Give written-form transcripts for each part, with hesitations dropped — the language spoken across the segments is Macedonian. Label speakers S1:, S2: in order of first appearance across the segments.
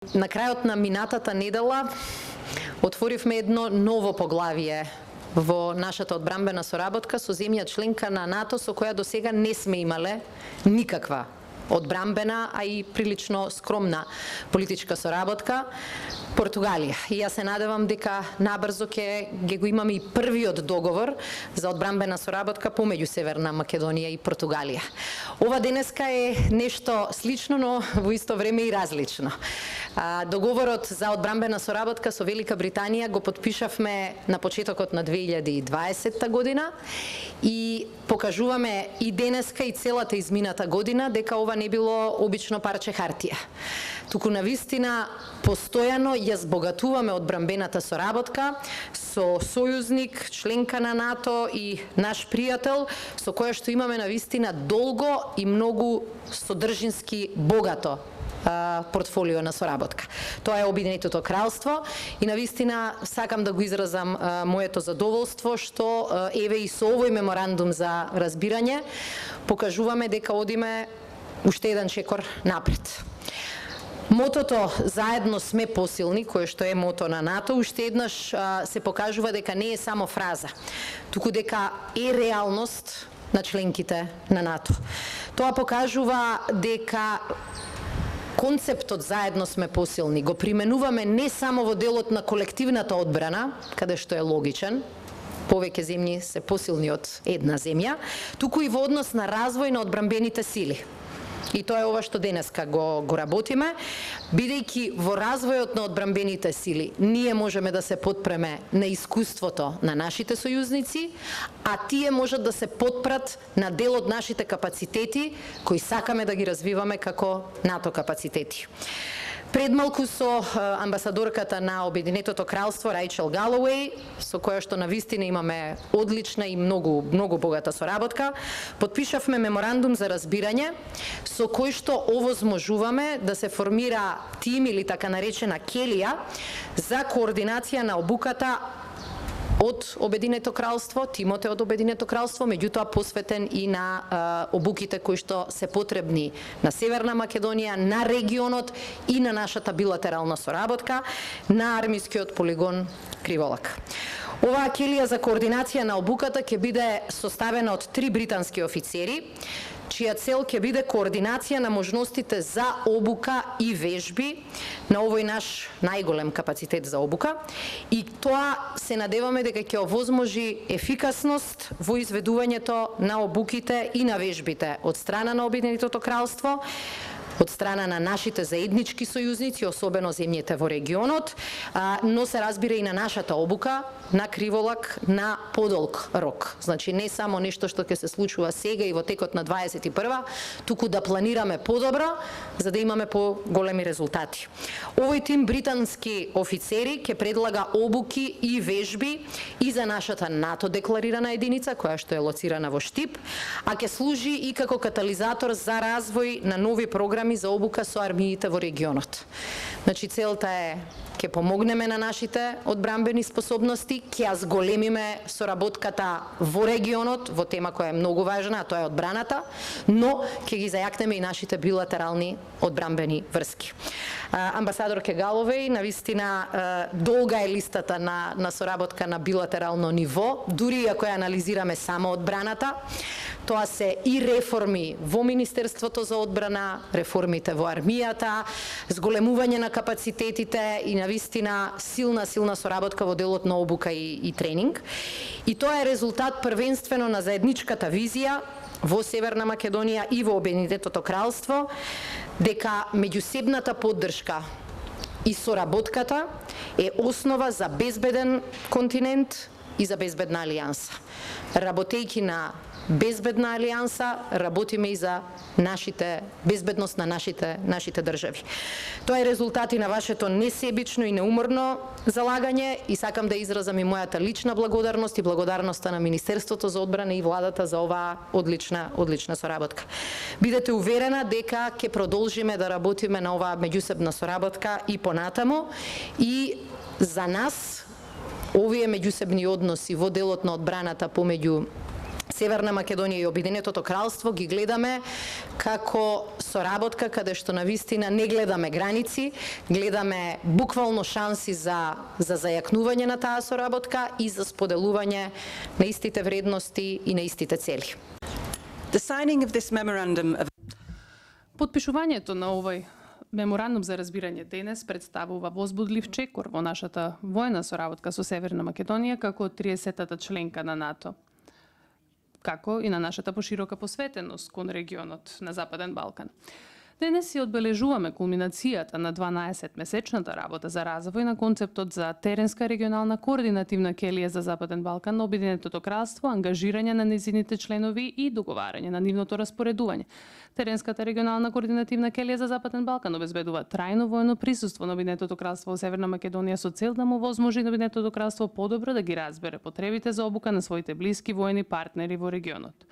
S1: На крајот на минатата недела отворивме едно ново поглавие во нашата одбранбена соработка со земја членка на НАТО со која до сега не сме имале никаква одбранбена, а и прилично скромна политичка соработка, Португалија. И јас се надевам дека набрзо ќе го имаме и првиот договор за одбранбена соработка помеѓу Северна Македонија и Португалија. Ова денеска е нешто слично, но во исто време и различно. Договорот за одбранбена соработка со Велика Британија го потпишавме на почетокот на 2020 година и покажуваме и денеска и целата измината година дека ова не било обично парче хартија. Туку навистина постојано ја збогатуваме одбранбената соработка со сојузник, членка на НАТО и наш пријател со која што имаме навистина долго и многу содржински богато портфолио на соработка. Тоа е Обединетото кралство и навистина сакам да го изразам моето задоволство што еве и со овој меморандум за разбирање покажуваме дека одиме уште еден чекор напред. Мотото "Заедно сме посилни", кое што е мото на НАТО, уште еднаш се покажува дека не е само фраза, туку дека е реалност на членките на НАТО. Тоа покажува дека концептот "Заедно сме посилни" го применуваме не само во делот на колективната одбрана, каде што е логичен, повеќе земји се посилни од една земја, туку и во однос на развој на одбранбените сили. И тоа е ова што денеска го работиме, бидејќи во развојот на одбранбените сили ние можеме да се потпреме на искуството на нашите сојузници, а тие можат да се потпрат на дел од нашите капацитети кои сакаме да ги развиваме како НАТО капацитети. Пред малку со амбасадорката на Обединетото кралство Рајчел Галоуеј, со која што навистина имаме одлична и многу богата соработка, потпишавме меморандум за разбирање со кој што овозможуваме да се формира тим или така наречена келија за координација на обуката од Обединето кралство, тимот е од Обединето кралство, меѓутоа посветен и на обуките кои што се потребни на Северна Македонија, на регионот и на нашата билатерална соработка на армискиот полигон Криволак. Оваа келија за координација на обуката ќе биде составена од 3 британски офицери, чија цел ќе биде координација на можностите за обука и вежби на овој наш најголем капацитет за обука, и тоа се надеваме дека ќе овозможи ефикасност во изведувањето на обуките и на вежбите од страна на Обединетото кралство, од страна на нашите заеднички сојузници, особено земјите во регионот, но се разбира и на нашата обука на Криволак на подолг рок. Значи не само нешто што ќе се случува сега и во текот на 21-ва, туку да планираме подобро за да имаме поголеми резултати. Овој тим британски офицери ќе предлага обуки и вежби и за нашата НАТО декларирана единица која што е лоцирана во Штип, а ќе служи и како катализатор за развој на нови програми за обука со армиите во регионот. Значи целта е ќе помогнеме на нашите одбранбени способности, ќе ја зголемиме соработката во регионот, во тема која е многу важна, а тоа е одбраната, но ќе ги зајакнеме и нашите билатерални одбранбени врски. Амбасадор Галоуеј, навистина долга е листата на соработка на билатерално ниво, дури ако ја анализираме само одбраната. Тоа се и реформи во Министерството за одбрана, реформите во армијата, зголемување на капацитетите и навистина силна соработка во делот на обука и тренинг. И тоа е резултат првенствено на заедничката визија во Северна Македонија и во Обединетото кралство, дека меѓусебната поддршка и соработката е основа за безбеден континент и за безбедна алијанса. Работејќи на безбедна алијанса, работиме и за безбедност на нашите држави. Тоа е резултати на вашето несебично и неуморно залагање и сакам да изразам и мојата лична благодарност и благодарноста на Министерството за одбрана и владата за оваа одлична соработка. Бидете уверена дека ќе продолжиме да работиме на оваа меѓусебна соработка и понатаму, и за нас овие меѓусебни односи во делот на одбраната помеѓу Северна Македонија и Обединетото кралство ги гледаме како соработка каде што на вистина не гледаме граници, гледаме буквално шанси за зајакнување на таа соработка и за споделување на истите вредности и на истите цели.
S2: The signing of this memorandum of
S3: Подпишувањето на овој меморандум за разбирање денес представува возбудлив чекор во нашата војна соработка со Северна Македонија како 30-та членка на НАТО, како и на нашата поширока посветеност кон регионот на Западен Балкан. Денес си одбележуваме кулминацијата на 12-месечната работа за развој на концептот за теренска регионална координативна келија за Западен Балкан на Обединетото кралство, ангажирање на незините членови и договарање на нивното распоредување. Теренската регионална координативна келија за Западен Балкан обезбедува трајно воено присуство на Обединетото кралство во Северна Македонија со цел да му возможи на Обединетото кралство подобро да ги разбере потребите за обука на своите блиски воени партнери во регионот.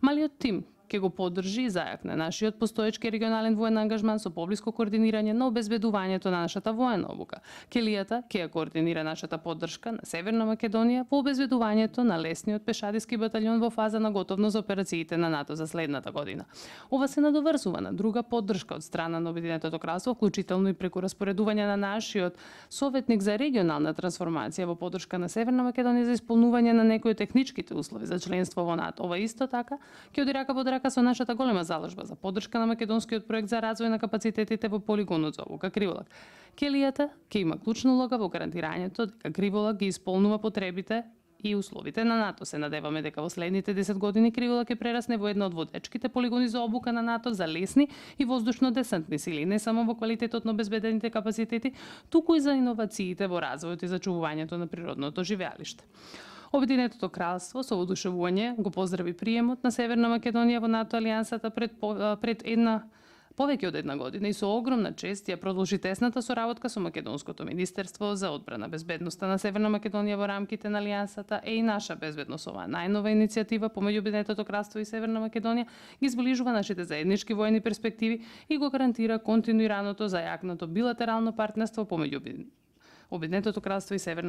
S3: Малиот тим ќе го поддржи и зајакне нашиот постоечки регионален воен ангажман со поблиско координирање на обезбедувањето на нашата воена обука. Келијата ќе ја координира нашата поддршка на Северна Македонија во обезбедувањето на лесниот пешадиски баталјон во фаза на готовност за операциите на НАТО за следната година. Ова се надоврзува на друга поддршка од страна на Обединетото кралство, вклучително и преку распоредување на нашиот советник за регионална трансформација во поддршка на Северна Македонија за исполнување на некои од техничките услови за членство во НАТО. Ова исто така ќе оди рака под рака со нашата голема заложба за поддршка на македонскиот проект за развој на капацитетите во полигонот за обука Криволак. Келијата ќе има клучна улога во гарантирањето дека Криволак ги исполнува потребите и условите на НАТО. Се надеваме дека во следните 10 години Криволак ќе прерасне во една од водечките полигони за обука на НАТО за лесни и воздушно-десантни сили, не само во квалитетот на обезбедените капацитети, туку и за иновациите во развојот и зачувувањето на природното живеалиште. Обединетото кралство со воодушевување го поздрави приемот на Северна Македонија во НАТО алијансата пред повеќе од една година и со огромна чест ја продолжи тесната соработка со Македонското министерство за одбрана. Безбедноста на Северна Македонија во рамките на алијансата е и наша безбедност. Ова најнова иницијатива помеѓу Обединетото кралство и Северна Македонија ги зближува нашите заеднички воени перспективи и го гарантира континуираното зајакнато билатерално партнерство помеѓу Обединетото кралство и Северна